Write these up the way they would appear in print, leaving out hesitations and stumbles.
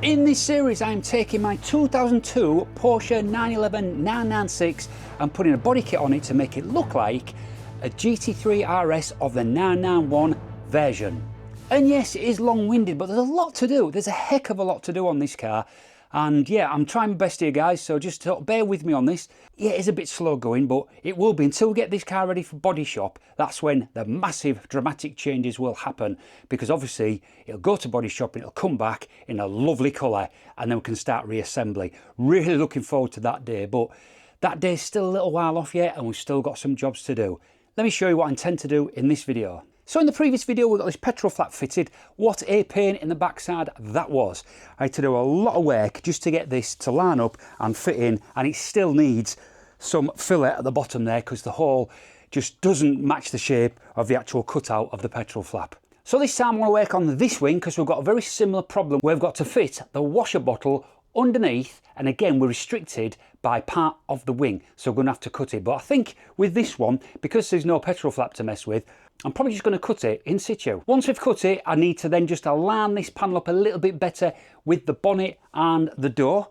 In this series I'm taking my 2002 Porsche 911 996 and putting a body kit on it to make it look like a GT3RS of the 991 version. And yes, it is long-winded, but there's a lot to do. There's a heck of a lot to do on this car. And yeah, I'm trying my best here, guys, so just bear with me on this. Yeah, it's a bit slow going, but it will be until we get this car ready for body shop. That's when the massive dramatic changes will happen, because obviously it'll go to body shop and it'll come back in a lovely colour, and then we can start reassembly. Really looking forward to that day, but that day's still a little while off yet, and we've still got some jobs to do. Let me show you what I intend to do in this video. So in the previous video we got this petrol flap fitted. What a pain in the backside that was. I had to do a lot of work just to get this to line up and fit in, and it still needs some fillet at the bottom there because the hole just doesn't match the shape of the actual cutout of the petrol flap. So this time I want to work on this wing because we've got a very similar problem. We've got to fit the washer bottle underneath, and again we're restricted by part of the wing, so we're going to have to cut it. But I think with this one, because there's no petrol flap to mess with, I'm probably just going to cut it in situ. Once we've cut it, I need to then just align this panel up a little bit better with the bonnet and the door,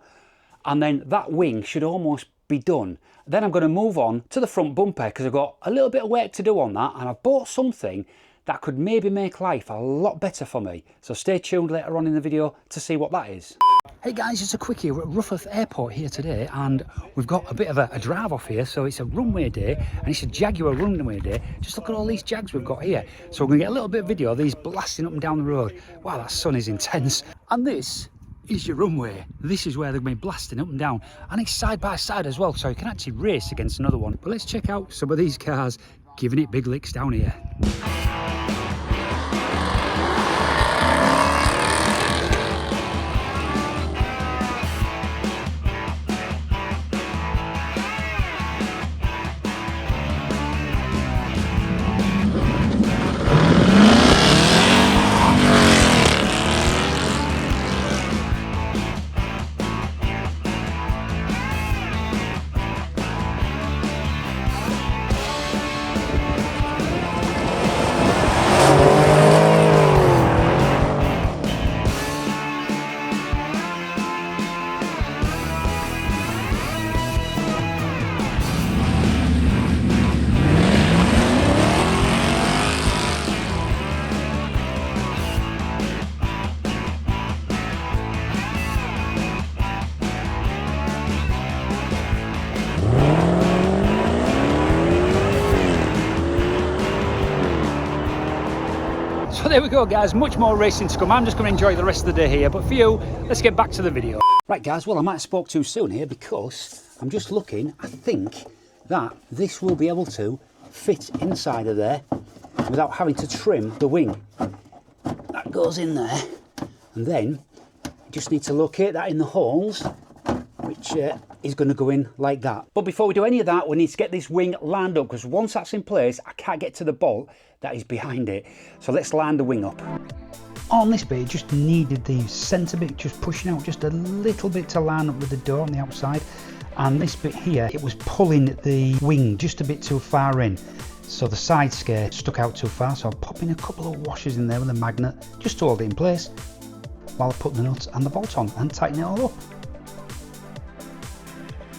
and then that wing should almost be done. Then I'm going to move on to the front bumper because I've got a little bit of work to do on that, and I've bought something that could maybe make life a lot better for me. So stay tuned later on in the video to see what that is. Hey guys, just a quickie. We're at Rougheth Airport here today, and we've got a bit of a drive off here. So it's a runway day, and it's a Jaguar runway day. Just look at all these Jags we've got here. So we're going to get a little bit of video of these blasting up and down the road. Wow, that sun is intense. And this is your runway. This is where they're going to be blasting up and down, and it's side by side as well, so you can actually race against another one. But let's check out some of these cars giving it big licks down here. So there we go, guys, much more racing to come. I'm just going to enjoy the rest of the day here, but for you, let's get back to the video. Right guys, well I might have spoke too soon here because I'm just looking. I think that this will be able to fit inside of there without having to trim the wing. That goes in there, and then you just need to locate that in the holes, which is going to go in like that. But before we do any of that, we need to get this wing lined up, because once that's in place I can't get to the bolt that is behind it. So let's line the wing up. On this bit, it just needed the centre bit just pushing out just a little bit to line up with the door on the outside, and this bit here, it was pulling the wing just a bit too far in, so the side scare stuck out too far. So I'm popping a couple of washers in there with a magnet just to hold it in place while I put the nuts and the bolt on and tighten it all up.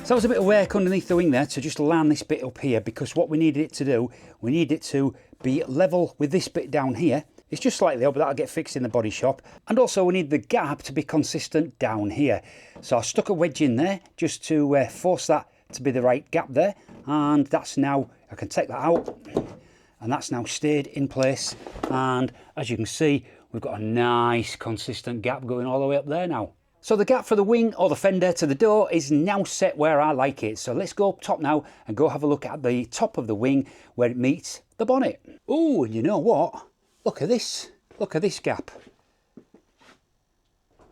So that was a bit of work underneath the wing there to just line this bit up here, because what we needed it to do, we needed it to be level with this bit down here. It's just slightly up, but that'll get fixed in the body shop. And also we need the gap to be consistent down here. So I stuck a wedge in there just to force that to be the right gap there. And that's now, I can take that out, and that's now stayed in place. And as you can see, we've got a nice consistent gap going all the way up there now. So the gap for the wing or the fender to the door is now set where I like it. So let's go up top now and go have a look at the top of the wing where it meets the bonnet. Oh, and you know what? Look at this. Look at this gap.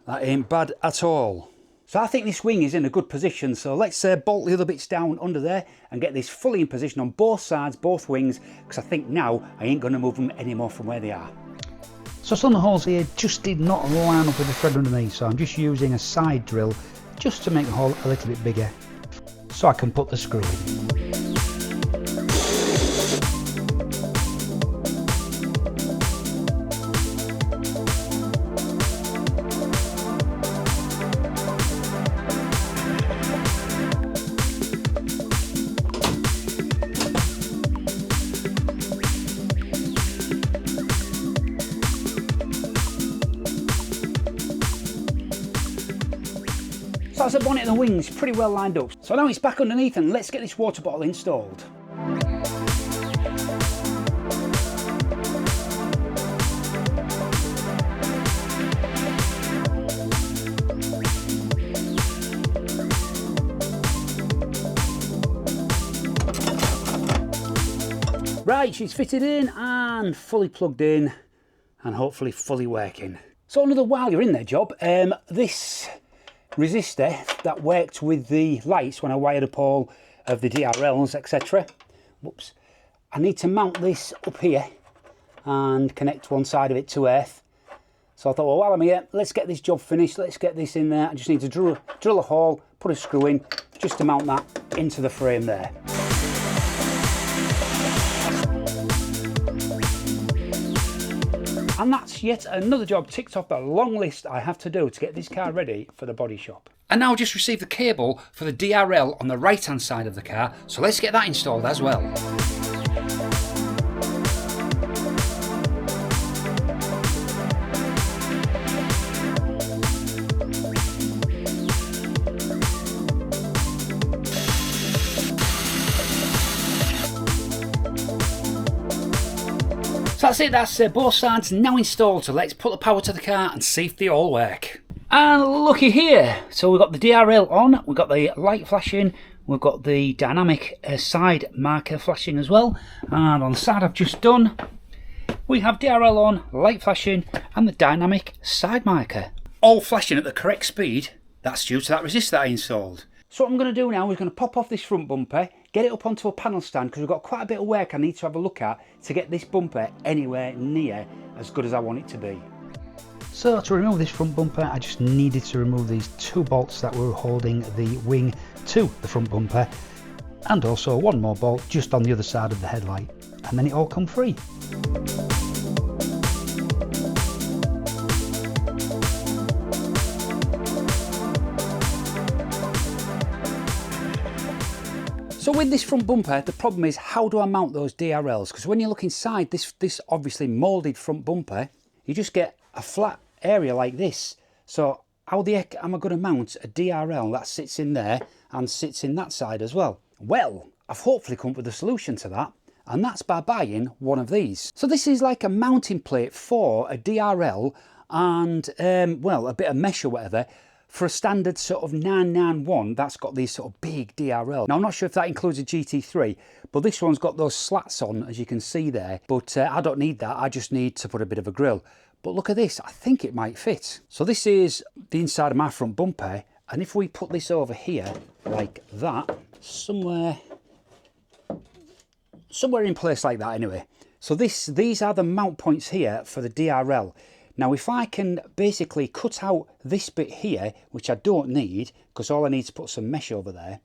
That ain't bad at all. So I think this wing is in a good position. So let's bolt the other bits down under there and get this fully in position on both sides, both wings, because I think now I ain't going to move them anymore from where they are. So some of the holes here just did not line up with the thread underneath, so I'm just using a side drill just to make the hole a little bit bigger so I can put the screw in. So that's the bonnet and the wings pretty well lined up. So now it's back underneath and let's get this water bottle installed. Right, she's fitted in and fully plugged in and hopefully fully working. So another while you're in there job, this resistor that worked with the lights when I wired up all of the DRLs, etc. Whoops. I need to mount this up here and connect one side of it to earth. So I thought, well, while I'm here, let's get this job finished, let's get this in there. I just need to drill a hole, put a screw in, just to mount that into the frame there. And that's yet another job ticked off the long list I have to do to get this car ready for the body shop. And now just received the cable for the DRL on the right hand side of the car, so let's get that installed as well. So that's it, that's both sides now installed, so let's put the power to the car and see if they all work. And looky here, so we've got the DRL on, we've got the light flashing, we've got the dynamic side marker flashing as well, and on the side I've just done, we have DRL on, light flashing, and the dynamic side marker. All flashing at the correct speed, that's due to that resistor I installed. So what I'm going to do now is going to pop off this front bumper, get it up onto a panel stand, because we've got quite a bit of work I need to have a look at to get this bumper anywhere near as good as I want it to be. So to remove this front bumper, I just needed to remove these two bolts that were holding the wing to the front bumper, and also one more bolt just on the other side of the headlight, and then it all come free. So with this front bumper, the problem is, how do I mount those DRLs? Because when you look inside this obviously moulded front bumper, you just get a flat area like this. So how the heck am I going to mount a DRL that sits in there and sits in that side as well? Well, I've hopefully come up with a solution to that, and that's by buying one of these. So this is like a mounting plate for a DRL and, well, a bit of mesh or whatever, for a standard sort of 991 that's got these sort of big DRL. Now I'm not sure if that includes a GT3, but this one's got those slats on, as you can see there, but I don't need that, I just need to put a bit of a grille. But look at this, I think it might fit. So this is the inside of my front bumper, and if we put this over here like that, somewhere in place like that anyway. So these are the mount points here for the DRL. Now if I can basically cut out this bit here, which I don't need, because all I need is to put some mesh over there.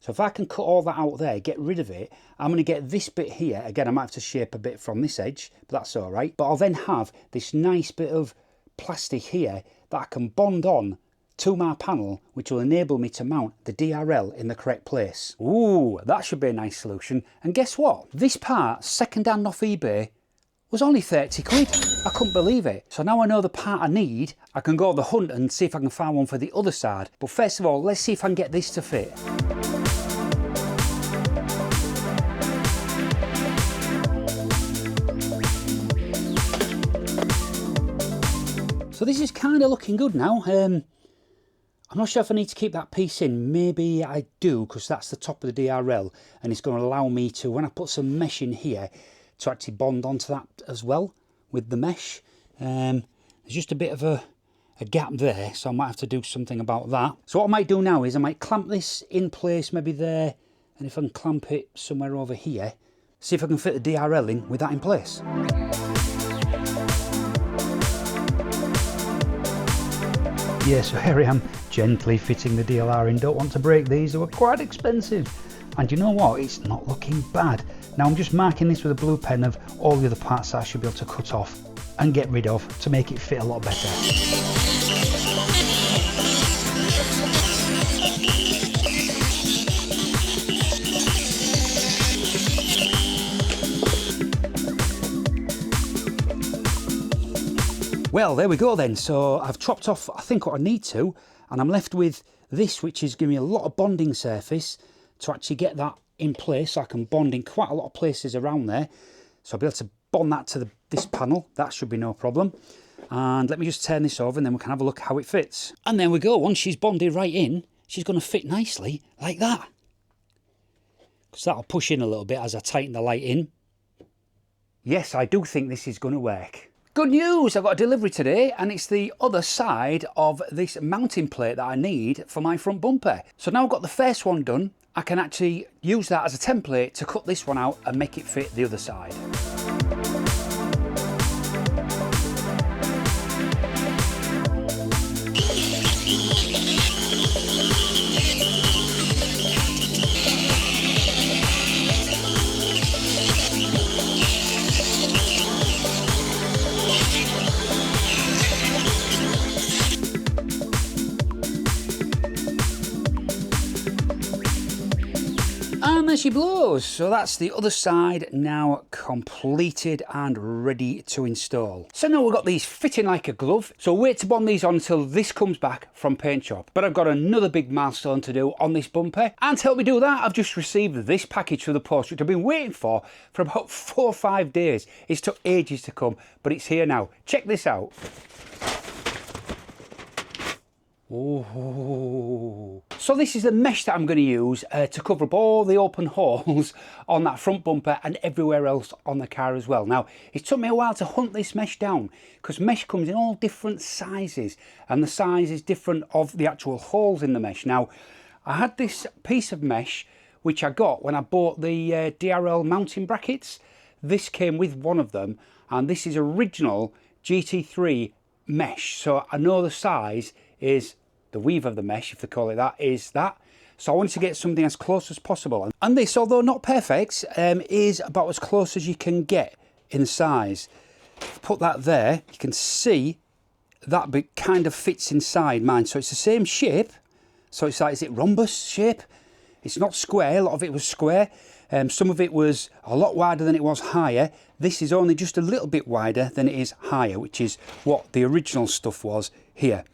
So if I can cut all that out there, get rid of it, I'm going to get this bit here. Again, I might have to shape a bit from this edge, but that's all right. But I'll then have this nice bit of plastic here that I can bond on to my panel, which will enable me to mount the DRL in the correct place. Ooh, that should be a nice solution. And guess what? This part, second-hand off eBay, was only 30 quid. I couldn't believe it. So now I know the part I need, I can go on the hunt and see if I can find one for the other side. But first of all, let's see if I can get this to fit. So this is kind of looking good now. I'm not sure if I need to keep that piece in. Maybe I do, because that's the top of the DRL, and it's going to allow me to, when I put some mesh in here, to actually bond onto that as well with the mesh. There's just a bit of a gap there, so I might have to do something about that. So what I might do now is I might clamp this in place maybe there, and if I can clamp it somewhere over here, see if I can fit the DRL in with that in place. Yeah, so here I am, gently fitting the DLR in. Don't want to break these, they were quite expensive. And you know what, it's not looking bad. Now I'm just marking this with a blue pen of all the other parts that I should be able to cut off and get rid of to make it fit a lot better. Well, there we go then. So I've chopped off, I think, what I need to, and I'm left with this, which is giving me a lot of bonding surface to actually get that in place, so I can bond in quite a lot of places around there. So I'll be able to bond that to this panel. That should be no problem. And let me just turn this over and then we can have a look how it fits. And there we go. Once she's bonded right in, she's going to fit nicely like that. Because that'll push in a little bit as I tighten the light in. Yes, I do think this is going to work. Good news, I've got a delivery today and it's the other side of this mounting plate that I need for my front bumper. So now I've got the first one done, I can actually use that as a template to cut this one out and make it fit the other side. And there she blows. So that's the other side now completed and ready to install. So now we've got these fitting like a glove. So wait to bond these on until this comes back from paint shop. But I've got another big milestone to do on this bumper. And to help me do that, I've just received this package through the post, which I've been waiting for about 4 or 5 days. It's took ages to come, but it's here now. Check this out. Oh. So this is the mesh that I'm going to use to cover up all the open holes on that front bumper and everywhere else on the car as well. Now, it took me a while to hunt this mesh down because mesh comes in all different sizes and the size is different of the actual holes in the mesh. Now, I had this piece of mesh which I got when I bought the DRL mounting brackets. This came with one of them and this is original GT3 mesh. So I know the size is the weave of the mesh, if they call it that, is that. So I wanted to get something as close as possible. And this, although not perfect, is about as close as you can get in size. Put that there, you can see that bit kind of fits inside mine. So it's the same shape. So it's like, is it rhombus shape? It's not square, a lot of it was square. Some of it was a lot wider than it was higher. This is only just a little bit wider than it is higher, which is what the original stuff was here.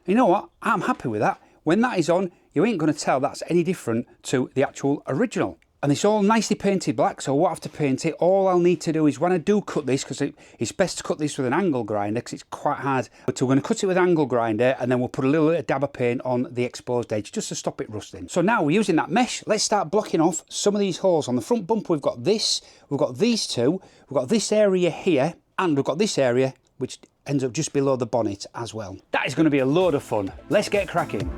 You know what? I'm happy with that. When that is on, you ain't going to tell that's any different to the actual original. And it's all nicely painted black, so I won't have to paint it. All I'll need to do is when I do cut this, because it's best to cut this with an angle grinder because it's quite hard. So we're going to cut it with an angle grinder and then we'll put a little dab of paint on the exposed edge just to stop it rusting. So now we're using that mesh. Let's start blocking off some of these holes. On the front bumper we've got this, we've got these two, we've got this area here, and we've got this area which ends up just below the bonnet as well. That is going to be a load of fun. Let's get cracking.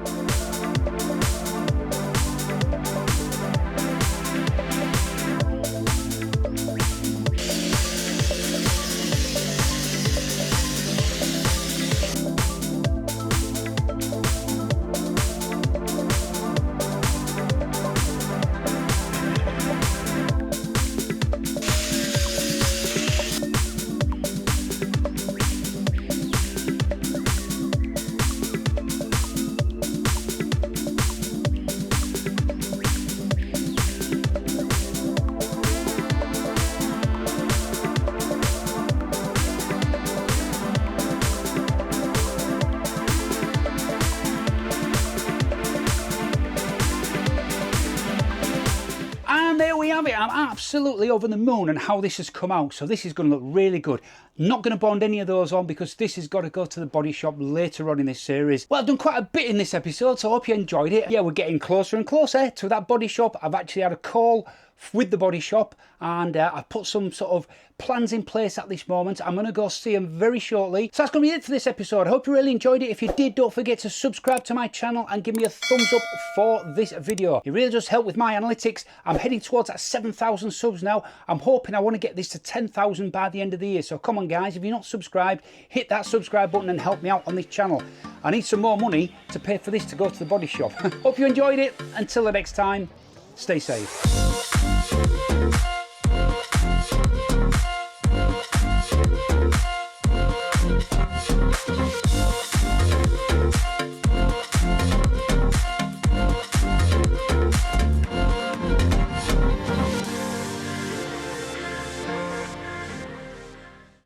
And there we have it. I'm absolutely over the moon and how this has come out. So this is going to look really good. Not going to bond any of those on because this has got to go to the body shop later on in this series. Well, I've done quite a bit in this episode, so I hope you enjoyed it. Yeah, we're getting closer and closer to that body shop. I've actually had a call with the body shop and I've put some sort of plans in place at this moment. I'm going to go see them very shortly. So that's going to be it for this episode. I hope you really enjoyed it. If you did, don't forget to subscribe to my channel and give me a thumbs up for this video. It really does help with my analytics. I'm heading towards that 7,000 subs now. I'm hoping I want to get this to 10,000 by the end of the year. So come on guys, if you're not subscribed, hit that subscribe button and help me out on this channel. I need some more money to pay for this to go to the body shop. Hope you enjoyed it. Until the next time, stay safe.